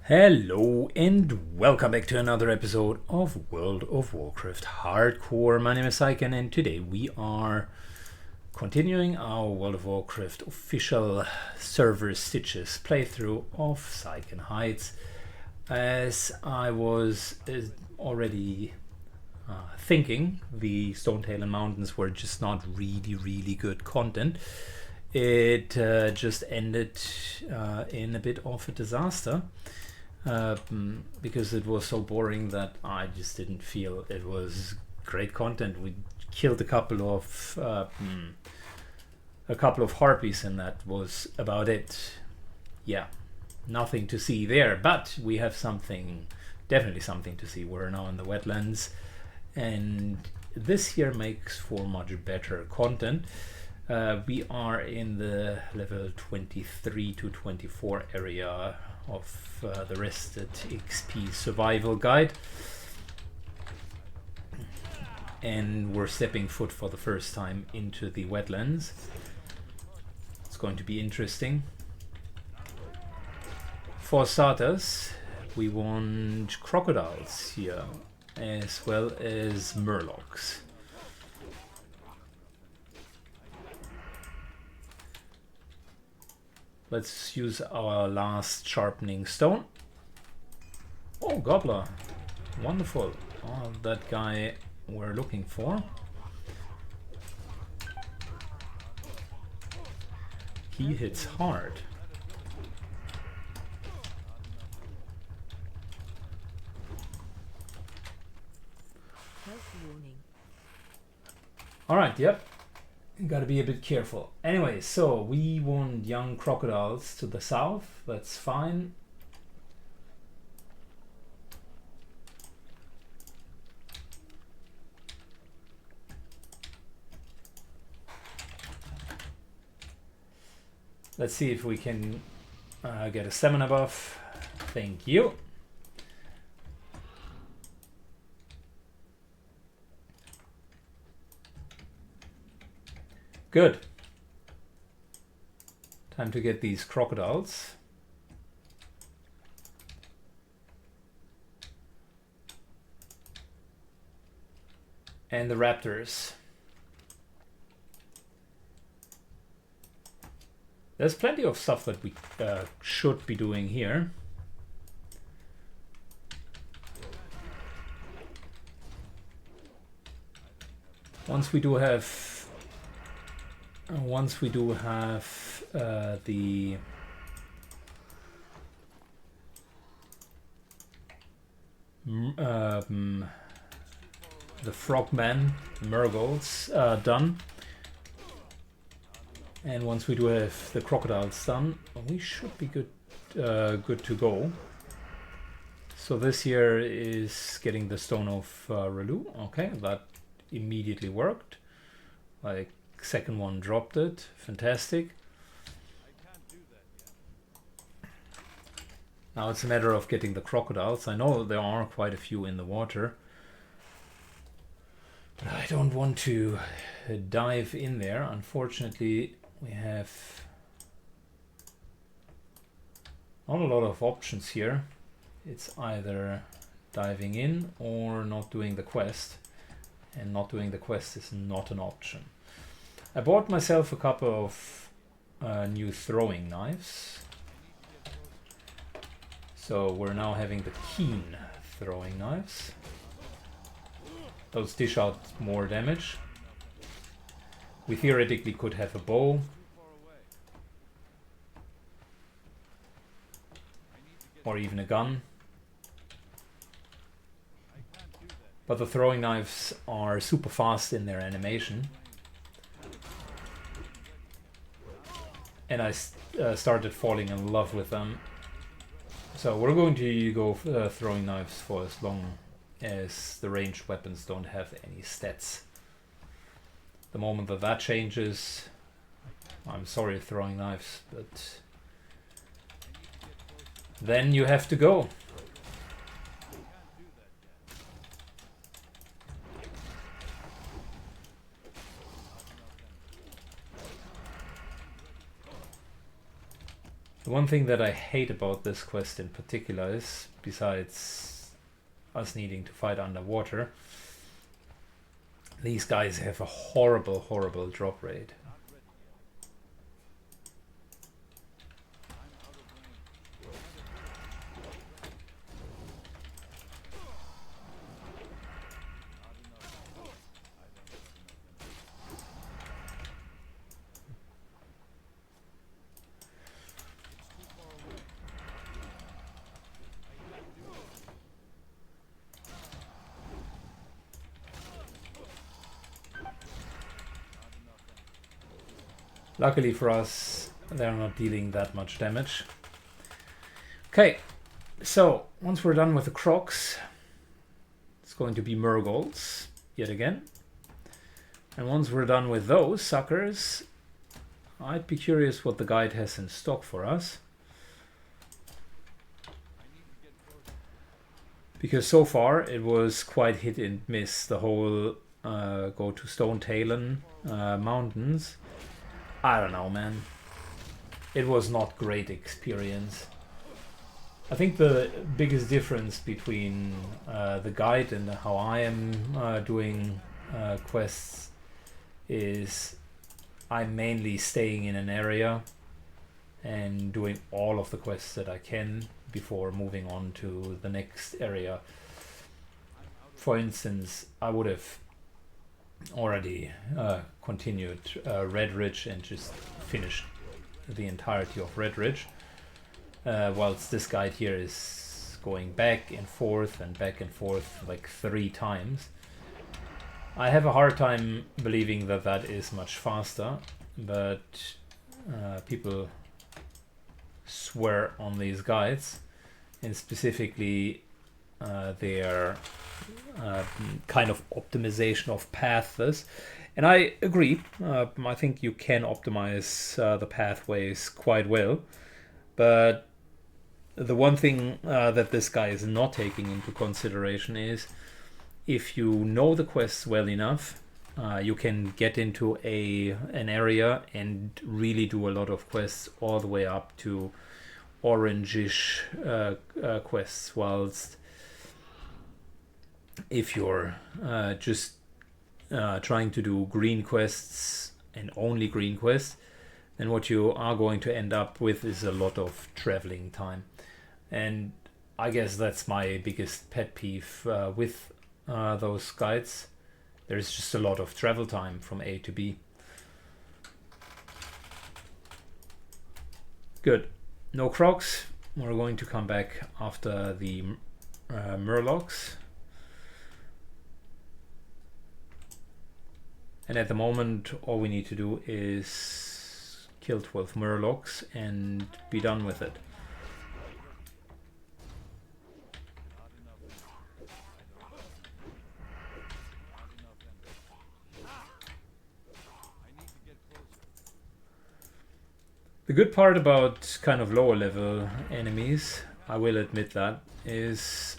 Hello and welcome back to another episode of World of Warcraft Hardcore. My name is Syken and today we are continuing our World of Warcraft official server stitches playthrough of Syken Heights. As I was already thinking, the Stonetail and Mountains were just not really good content. It just ended in a bit of a disaster. Because it was so boring that I just didn't feel it was great content. We killed a couple of harpies and that was about it. Yeah, nothing to see there, but we have definitely something to see. We're now in the wetlands and this here makes for much better content. We are in the level 23 to 24 area of the Rested XP Survival Guide, and we're stepping foot for the first time into the wetlands. It's going to be interesting. For starters, we want crocodiles here as well as murlocs. Let's use our last sharpening stone. Oh, gobbler. Wonderful. Oh, that guy we're looking for. He hits hard. Alright, yep. Gotta be a bit careful. Anyway, so we want young crocodiles to the south. That's fine. Let's see if we can get a stamina buff. Thank you. Good. Time to get these crocodiles. And the raptors. There's plenty of stuff that we should be doing here. Once we do have the frogmen, Murgles done, and once we do have the crocodiles done, we should be good to go. So this here is getting the Stone of Relu. Okay, that immediately worked. Like, second one dropped it. Fantastic. Now it's a matter of getting the crocodiles. I know there are quite a few in the water, but I don't want to dive in there. Unfortunately, we have not a lot of options here. It's either diving in or not doing the quest, and not doing the quest is not an option. I bought myself a couple of new throwing knives. So we're now having the keen throwing knives. Those dish out more damage. We theoretically could have a bow. Or even a gun. But the throwing knives are super fast in their animation. And I started falling in love with them. So we're going to go throwing knives for as long as the ranged weapons don't have any stats. The moment that changes, I'm sorry throwing knives, but then you have to go. The one thing that I hate about this quest in particular is, besides us needing to fight underwater, these guys have a horrible, horrible drop rate. Luckily for us, they're not dealing that much damage. Okay, so once we're done with the crocs, it's going to be Murgolds yet again. And once we're done with those suckers, I'd be curious what the guide has in stock for us. Because so far it was quite hit and miss, the whole go to Stone Talon mountains. I don't know, man. It was not great experience. I think the biggest difference between the guide and how I am doing quests is I'm mainly staying in an area and doing all of the quests that I can before moving on to the next area. For instance, I would have already continued Red Ridge and just finished the entirety of Red Ridge, whilst this guide here is going back and forth like 3 times. I have a hard time believing that that is much faster, but people swear on these guides, and specifically their kind of optimization of paths. And I agree, I think you can optimize the pathways quite well, but the one thing that this guy is not taking into consideration is if you know the quests well enough, you can get into an area and really do a lot of quests all the way up to orange-ish quests, whilst if you're just trying to do green quests and only green quests, then what you are going to end up with is a lot of traveling time. And I guess that's my biggest pet peeve with those guides. There's just a lot of travel time from A to B. Good. No crocs. We're going to come back after the murlocs. And at the moment, all we need to do is kill 12 murlocs and be done with it. The good part about kind of lower level enemies, I will admit that, is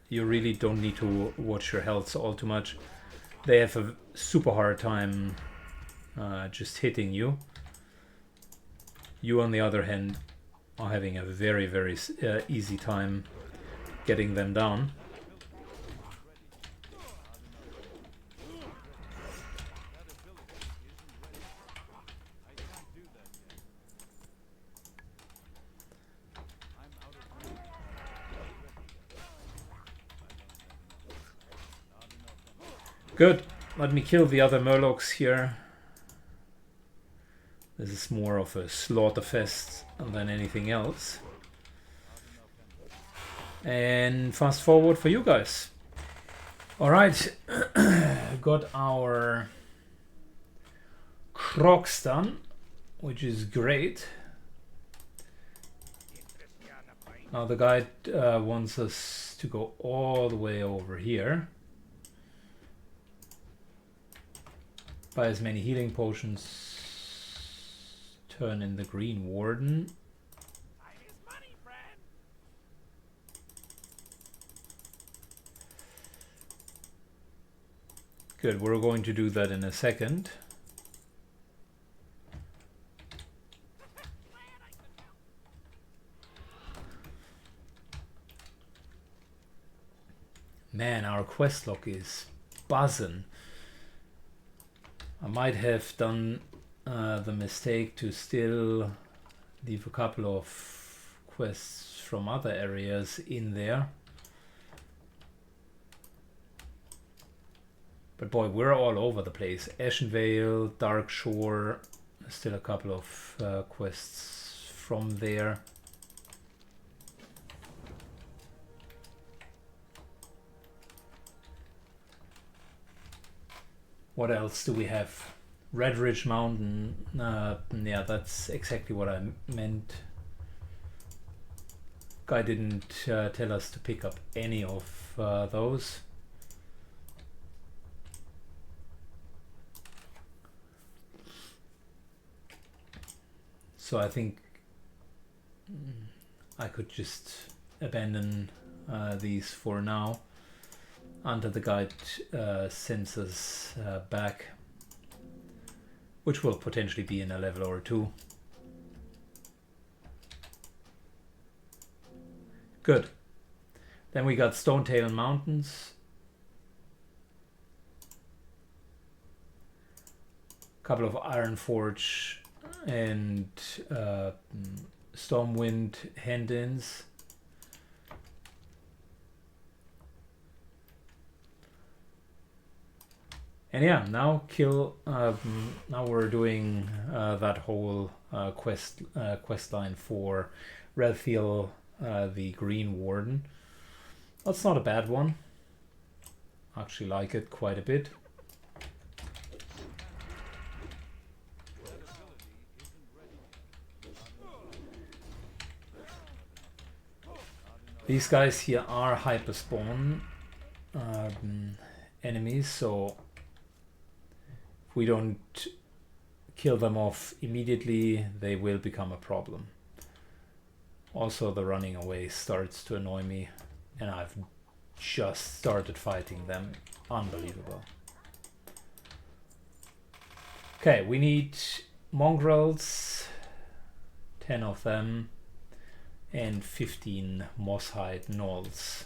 you really don't need to watch your health all too much. They have a super hard time just hitting you. You, on the other hand, are having a very, very easy time getting them down. Good. Let me kill the other murlocs here. This is more of a slaughter fest than anything else. And fast forward for you guys. Alright, got our crocs done, which is great. Now the guide wants us to go all the way over here. Buy as many healing potions, turn in the Green Warden. Good, we're going to do that in a second. Man, our quest log is buzzing. I might have done the mistake to still leave a couple of quests from other areas in there. But boy, we're all over the place. Ashenvale, Dark Shore, still a couple of quests from there. What else do we have? Red Ridge Mountain. Yeah, that's exactly what I meant. Guy didn't tell us to pick up any of those. So I think I could just abandon these for now until the guide sends us back, which will potentially be in a level or two. Good. Then we got Stonetail Mountains. Couple of Ironforge and Stormwind hand-ins. And yeah, now now we're doing that whole quest line for Redfield, the Green Warden. That's not a bad one. I actually like it quite a bit. These guys here are hyperspawn enemies, so if we don't kill them off immediately, they will become a problem. Also, the running away starts to annoy me, and I've just started fighting them. Unbelievable. Okay, we need mongrels, 10 of them, and 15 Mosshide gnolls.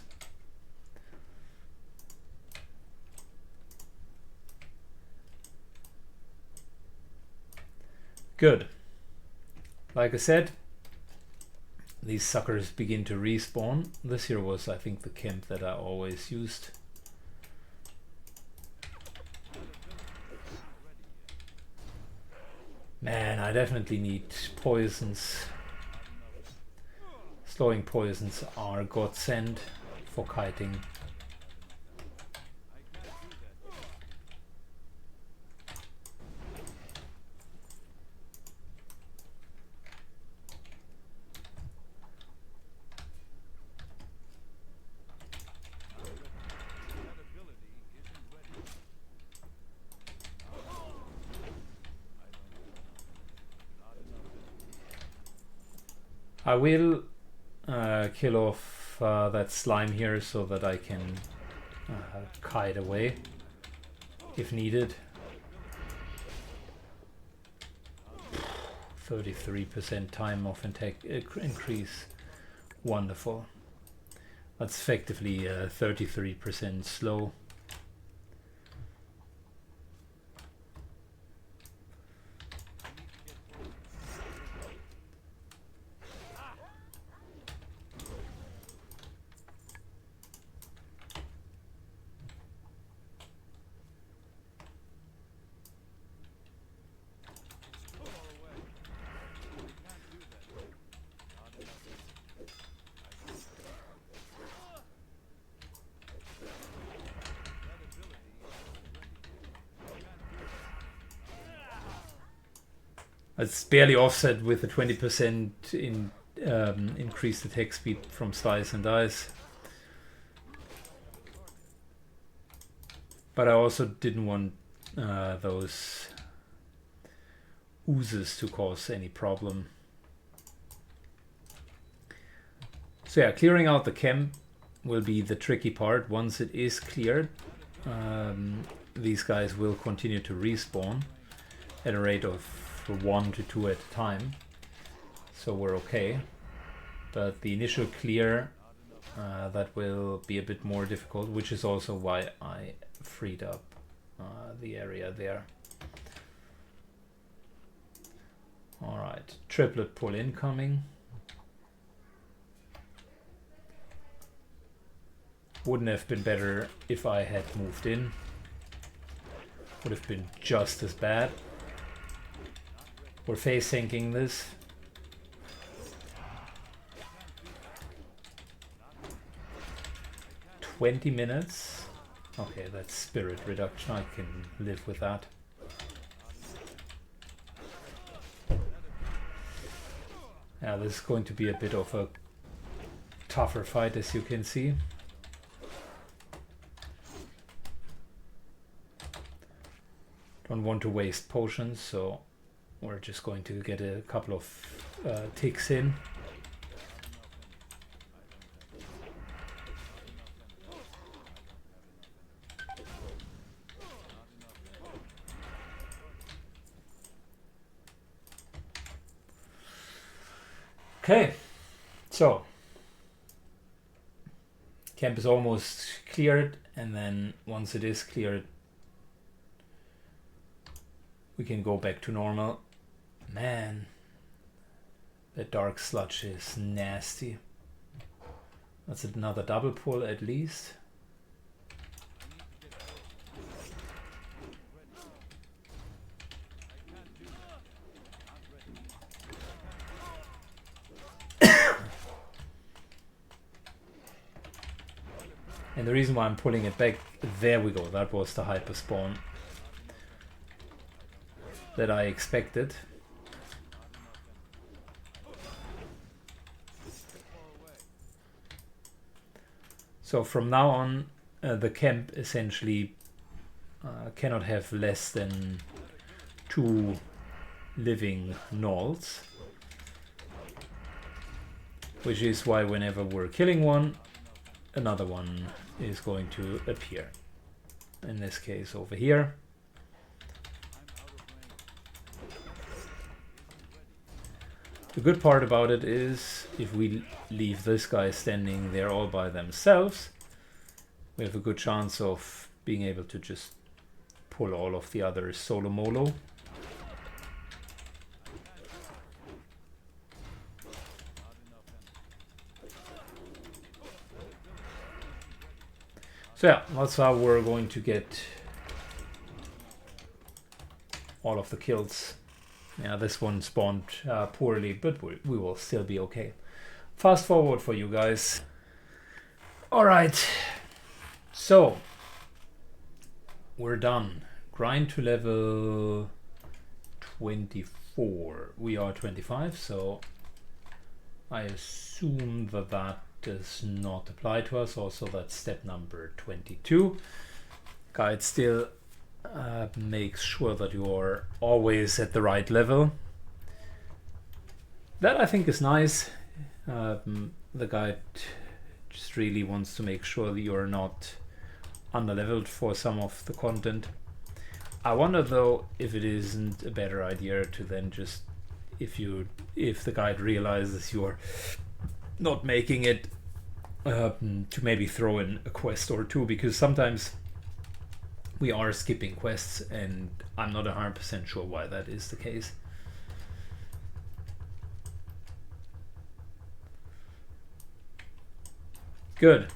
Good. Like I said, these suckers begin to respawn. This here was, I think, the camp that I always used. Man, I definitely need poisons. Slowing poisons are godsend for kiting. I will kill off that slime here so that I can kite away if needed. 33% time of increase. Wonderful. That's effectively 33% slow. It's barely offset with the 20% in increased attack speed from slice and dice. But I also didn't want those oozes to cause any problem. So yeah, clearing out the camp will be the tricky part. Once it is cleared, these guys will continue to respawn at a rate of 1 to 2 at a time, so we're okay. But the initial clear that will be a bit more difficult, which is also why I freed up the area there. Alright, triplet pull incoming. Wouldn't have been better if I had moved in. Would have been just as bad. We're face sinking this. "20 minutes. Okay, that's spirit reduction. I can live with that. Yeah, this is going to be a bit of a tougher fight, as you can see. Don't want to waste potions, so we're just going to get a couple of ticks in. Okay, so camp is almost cleared, and then once it is cleared, we can go back to normal. Man, that dark sludge is nasty. That's another double pull at least. And the reason why I'm pulling it back, there we go, that was the hyper spawn that I expected. So from now on, the camp essentially cannot have less than 2 living gnolls, which is why whenever we're killing one, another one is going to appear. In this case over here. The good part about it is if we leave this guy standing there all by themselves, we have a good chance of being able to just pull all of the others solo molo. So yeah, that's how we're going to get all of the kills. Yeah, this one spawned poorly, but we will still be okay. Fast forward for you guys. Alright, so we're done. Grind to level 24. We are 25, so I assume that that does not apply to us. Also, that's step number 22. Guide still makes sure that you are always at the right level. That I think is nice. The guide just really wants to make sure that you're not underleveled for some of the content. I wonder though if it isn't a better idea to then just, if the guide realizes you're not making it, to maybe throw in a quest or two, because sometimes we are skipping quests and I'm not 100% sure why that is the case. Good.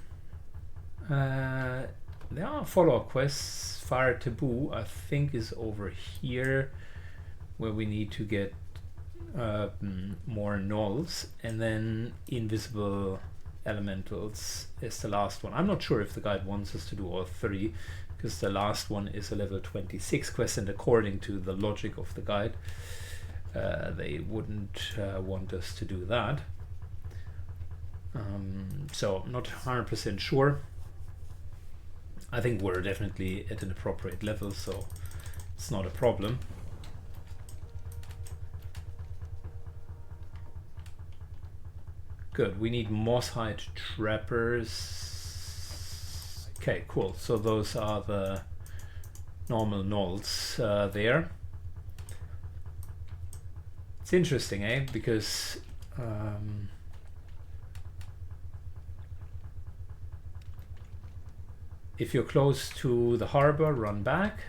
There are follow-up quests. Fire Taboo I think is over here, where we need to get more gnolls, and then Invisible Elementals is the last one. I'm not sure if the guide wants us to do all 3, because the last one is a level 26 quest, and according to the logic of the guide, they wouldn't want us to do that. So I'm not 100% sure. I think we're definitely at an appropriate level, so it's not a problem. Good, we need Mosshide Trappers. Okay, cool. So those are the normal gnolls there. It's interesting, eh? Because if you're close to the harbor, run back.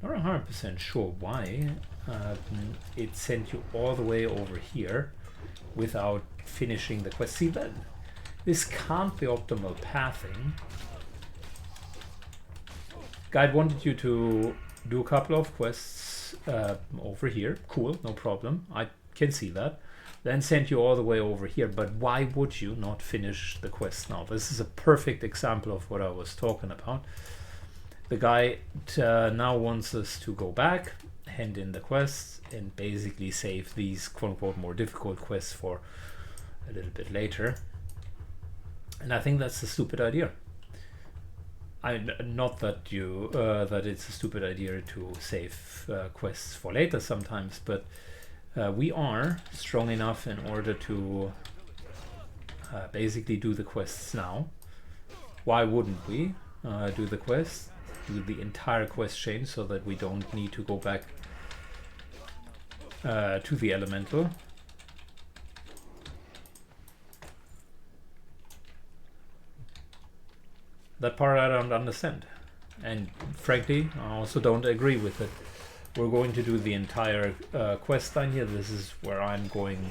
Not 100% sure why it sent you all the way over here without finishing the quest. See, that this can't be optimal pathing. Guide wanted you to do a couple of quests over here. Cool, no problem. I can see that. Then sent you all the way over here. But why would you not finish the quest now? This is a perfect example of what I was talking about. The guy now wants us to go back, hand in the quests, and basically save these quote-unquote more difficult quests for a little bit later. And I think that's a stupid idea. Not that you that it's a stupid idea to save quests for later sometimes, but we are strong enough in order to basically do the quests now. Why wouldn't we do the quests, do the entire quest chain, so that we don't need to go back to the elemental? That part I don't understand, and frankly I also don't agree with it. We're going to do the entire quest line here. This is where I'm going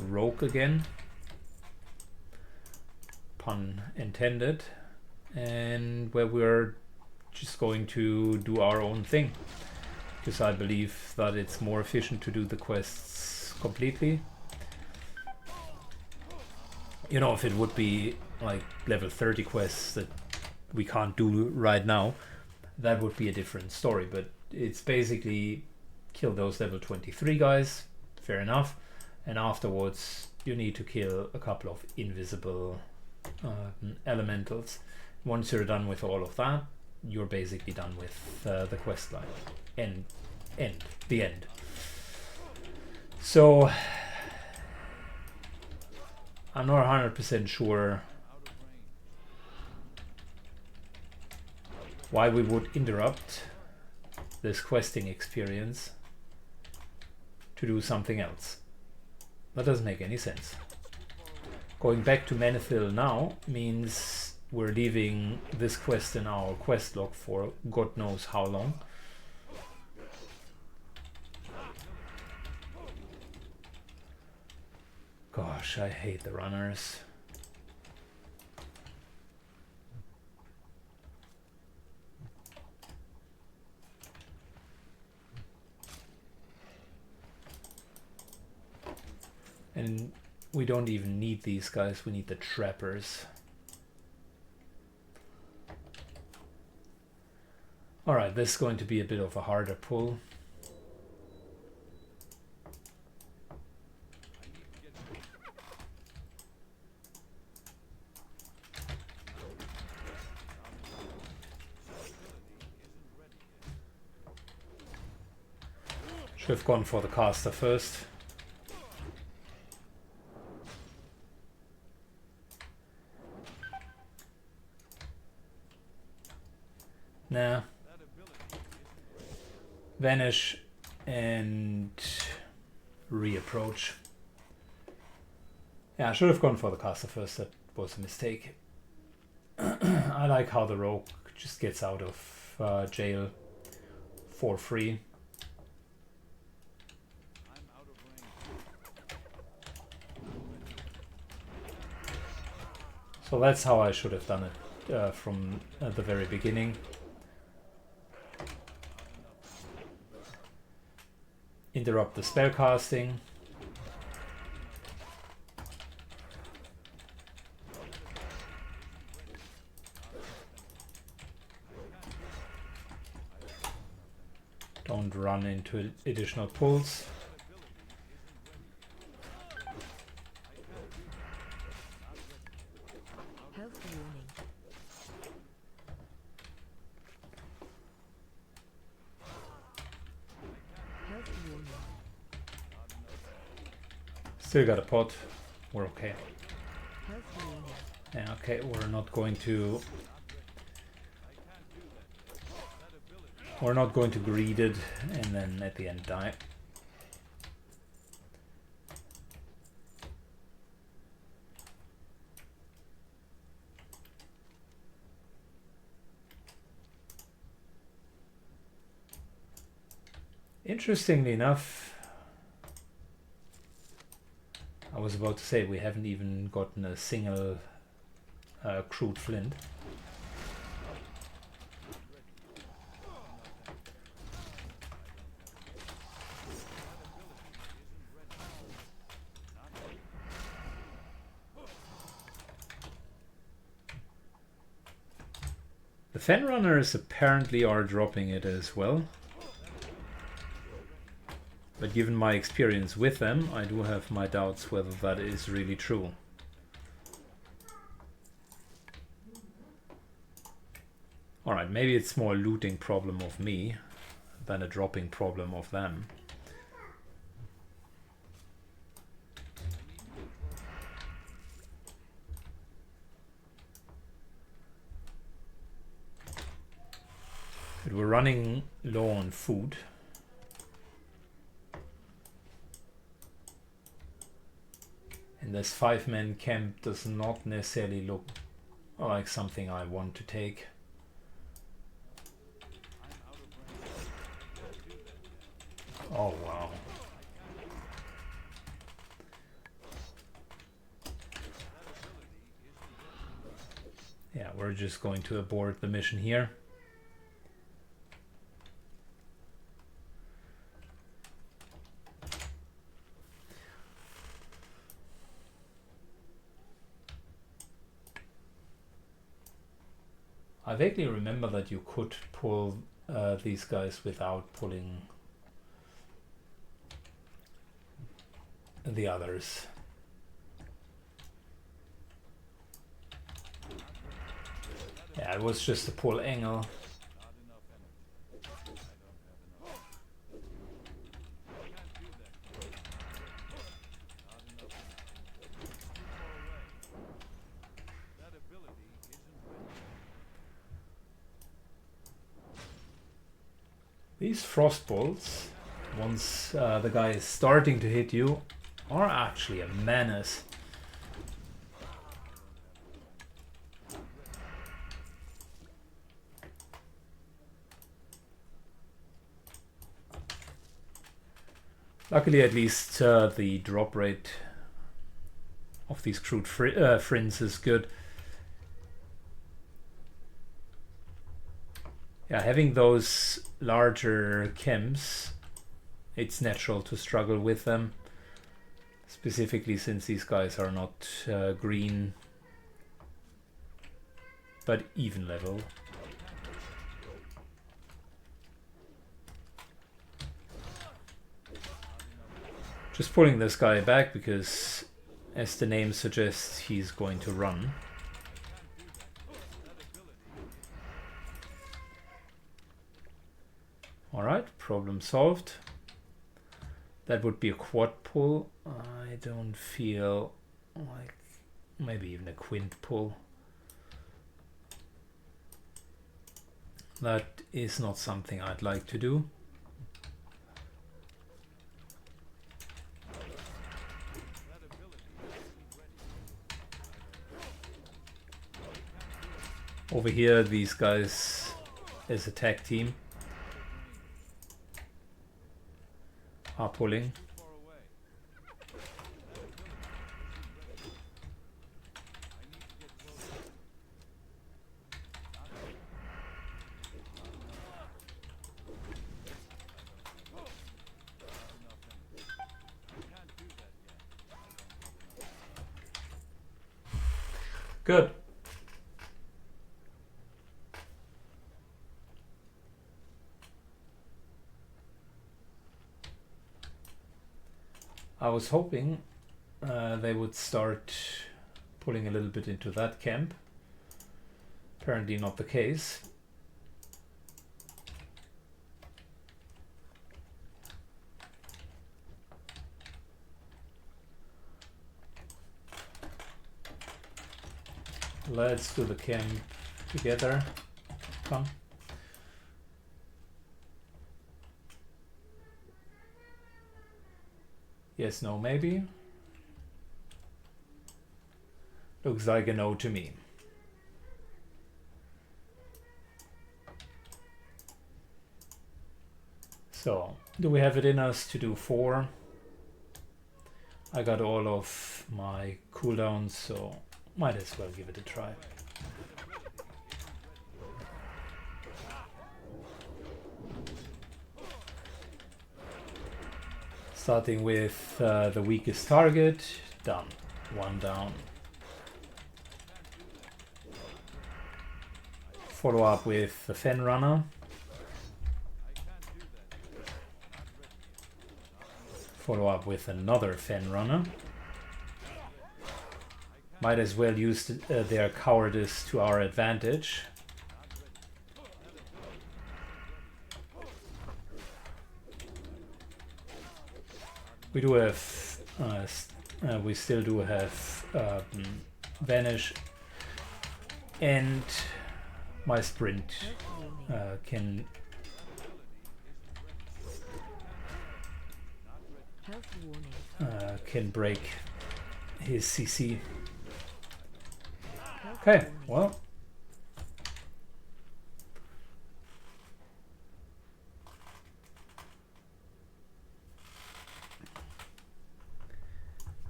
rogue again, pun intended, and where we're just going to do our own thing, because I believe that it's more efficient to do the quests completely. You know, if it would be like level 30 quests that we can't do right now, that would be a different story. But it's basically kill those level 23 guys, fair enough, and afterwards you need to kill a couple of invisible elementals. Once you're done with all of that, you're basically done with the quest line. The end. So I'm not 100% sure why we would interrupt this questing experience to do something else. That doesn't make any sense. Going back to Menethil now means we're leaving this quest in our quest log for God knows how long. Gosh, I hate the runners. And we don't even need these guys, we need the trappers. Alright, this is going to be a bit of a harder pull. Should have gone for the caster first. Nah. Vanish and reapproach. Yeah, I should have gone for the caster first. That was a mistake. I like how the rogue just gets out of jail for free. So that's how I should have done it from the very beginning. Interrupt the spell casting. Don't run into additional pulls. Still got a pot. We're okay. Yeah, okay, we're not going to greed it and then at the end die. Interestingly enough, I was about to say we haven't even gotten a single crude flint. The Fen Runners apparently are dropping it as well. But given my experience with them, I do have my doubts whether that is really true. Alright, maybe it's more a looting problem of me than a dropping problem of them. But we're running low on food. And this 5-man camp does not necessarily look like something I want to take. Oh wow. Yeah, we're just going to abort the mission here. I vaguely remember that you could pull these guys without pulling the others. Yeah, it was just a pull angle. These frost bolts, once the guy is starting to hit you, are actually a menace. Luckily, at least the drop rate of these crude frinds is good. Yeah, having those larger chems, it's natural to struggle with them. Specifically since these guys are not green, but even level. Just pulling this guy back because, as the name suggests, he's going to run. Alright, problem solved. That would be a quad pull. I don't feel like maybe even a quint pull. That is not something I'd like to do. Over here, these guys as a tag team are pulling. Good. I was hoping they would start pulling a little bit into that camp. Apparently not the case. Let's do the camp together. Come. Yes, no, maybe. Looks like a no to me. So, do we have it in us to do 4? I got all of my cooldowns, so might as well give it a try. Starting with the weakest target, done. 1 down. Follow up with the Fen Runner. Follow up with another Fen Runner. Might as well use their cowardice to our advantage. We do have, we still do have Vanish, and my sprint can break his CC. Okay, well.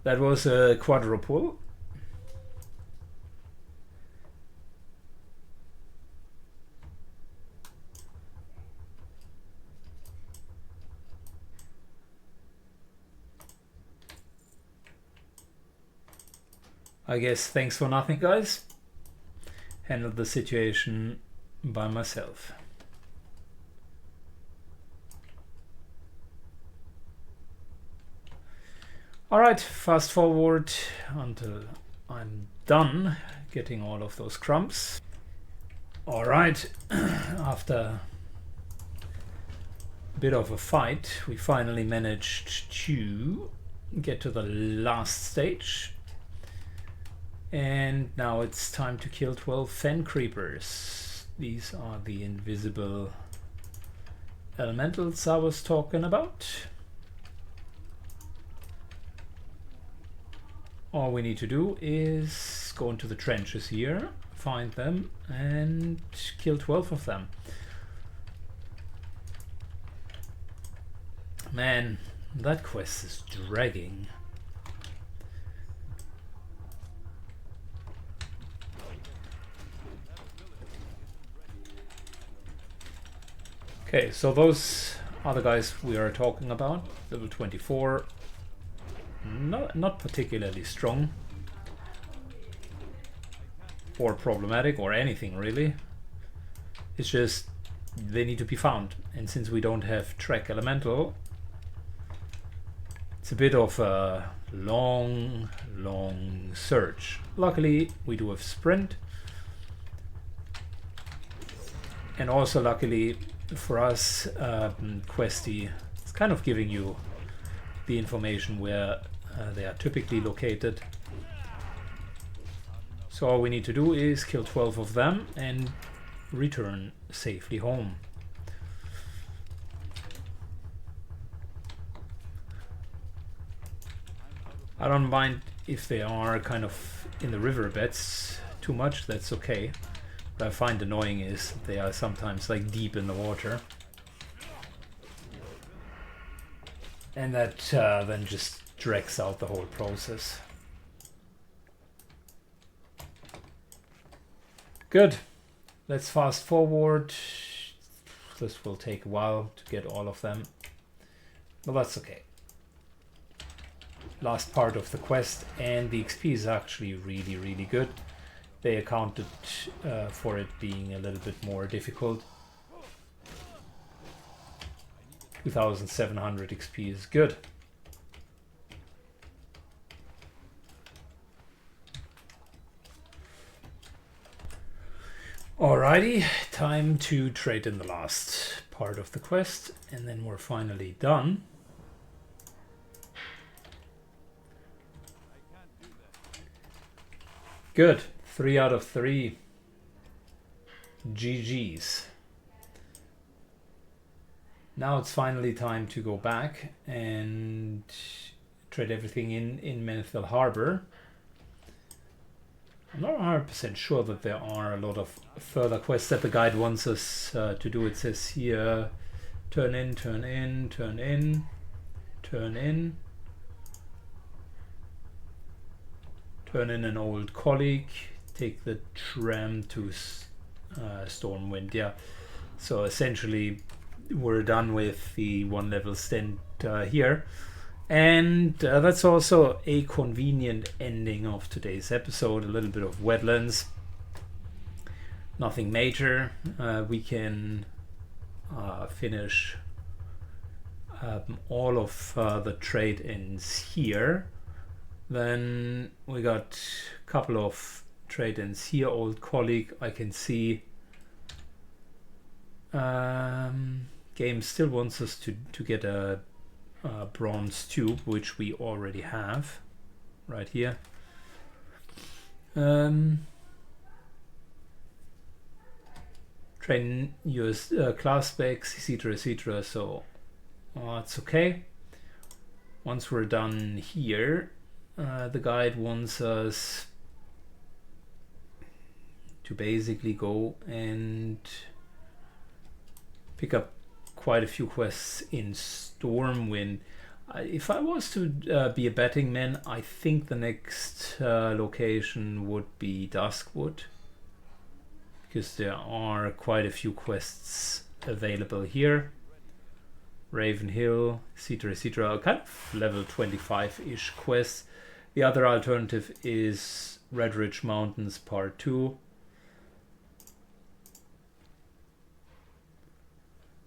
That was a quadruple. I guess thanks for nothing, guys. Handled the situation by myself. Alright, fast forward until I'm done getting all of those crumbs. Alright, after a bit of a fight, we finally managed to get to the last stage. And now it's time to kill 12 Fen Creepers. These are the invisible elementals I was talking about. All we need to do is go into the trenches here, find them, and kill 12 of them. Man, that quest is dragging. Okay, so those are the guys we are talking about. Level 24. Not particularly strong. Or problematic or anything really. It's just they need to be found. And since we don't have track elemental, it's a bit of a long search. Luckily we do have sprint. And also luckily for us, Questy is kind of giving you the information where they are typically located. So all we need to do is kill 12 of them and return safely home. I don't mind if they are kind of in the riverbeds too much, that's okay. What I find annoying is they are sometimes like deep in the water. And that then just drags out the whole process. Good. Let's fast forward. This will take a while to get all of them. But that's okay. Last part of the quest, and the XP is actually really good. They accounted for it being a little bit more difficult. 2700 XP is good. Alrighty, time to trade in the last part of the quest, and then we're finally done. Good. 3 out of 3. GG's. Now it's finally time to go back and trade everything in Menethil Harbor. I'm not 100% sure that there are a lot of further quests that the guide wants us to do. It says here Turn in, turn in, turn in, turn in. Turn in an old colleague. Take the tram to Stormwind. Yeah. So essentially, we're done with the 1 level stint here. And that's also a convenient ending of today's episode. A little bit of wetlands. Nothing major. We can finish all of the trade-ins here. Then we got a couple of trade-ins here. Old colleague, I can see. Game still wants us to get a bronze tube, which we already have right here. Train use class specs, etc. So it's okay. Once we're done here, the guide wants us to basically go and pick up quite a few quests in Stormwind. If I was to be a betting man, I think the next location would be Duskwood, because there are quite a few quests available here. Ravenhill, etc. Kind of level 25-ish quests. The other alternative is Red Ridge Mountains Part 2.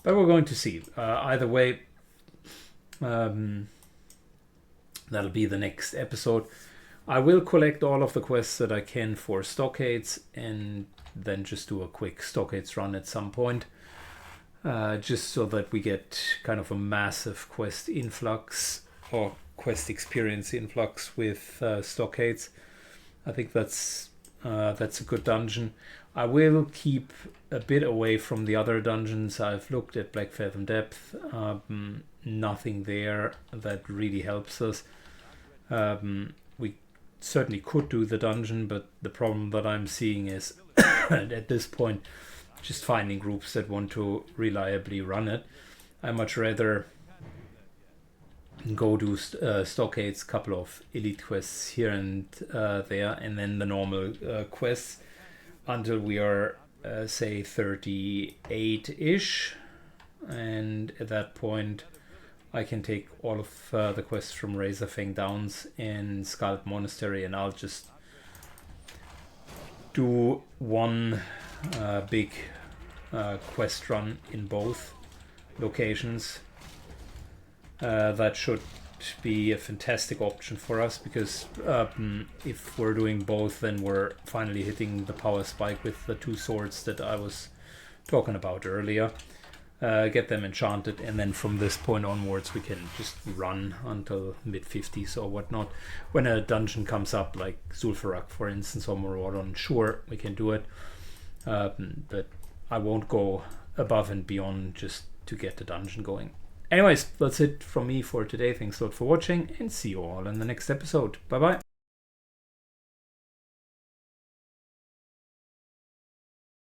But we're going to see. Either way, that'll be the next episode. I will collect all of the quests that I can for Stockades and then just do a quick Stockades run at some point. Just so that we get kind of a massive quest influx or quest experience influx with Stockades. I think that's a good dungeon. I will keep a bit away from the other dungeons. I've looked at Black Fathom Depth. Nothing there that really helps us. We certainly could do the dungeon, but the problem that I'm seeing is at this point just finding groups that want to reliably run it. I much rather go do Stockades, couple of elite quests here and there, and then the normal quests until we are say 38-ish, and at that point I can take all of the quests from Razorfang Downs and Scalp Monastery, and I'll just do one big quest run in both locations. That should be a fantastic option for us, because if we're doing both, then we're finally hitting the power spike with the 2 swords that I was talking about earlier. Get them enchanted, and then from this point onwards we can just run until mid-50s or whatnot. When a dungeon comes up, like Zul'Farrak for instance, or Maraudon, sure, we can do it, but I won't go above and beyond just to get the dungeon going. Anyways, that's it from me for today. Thanks a lot for watching, and see you all in the next episode. Bye bye.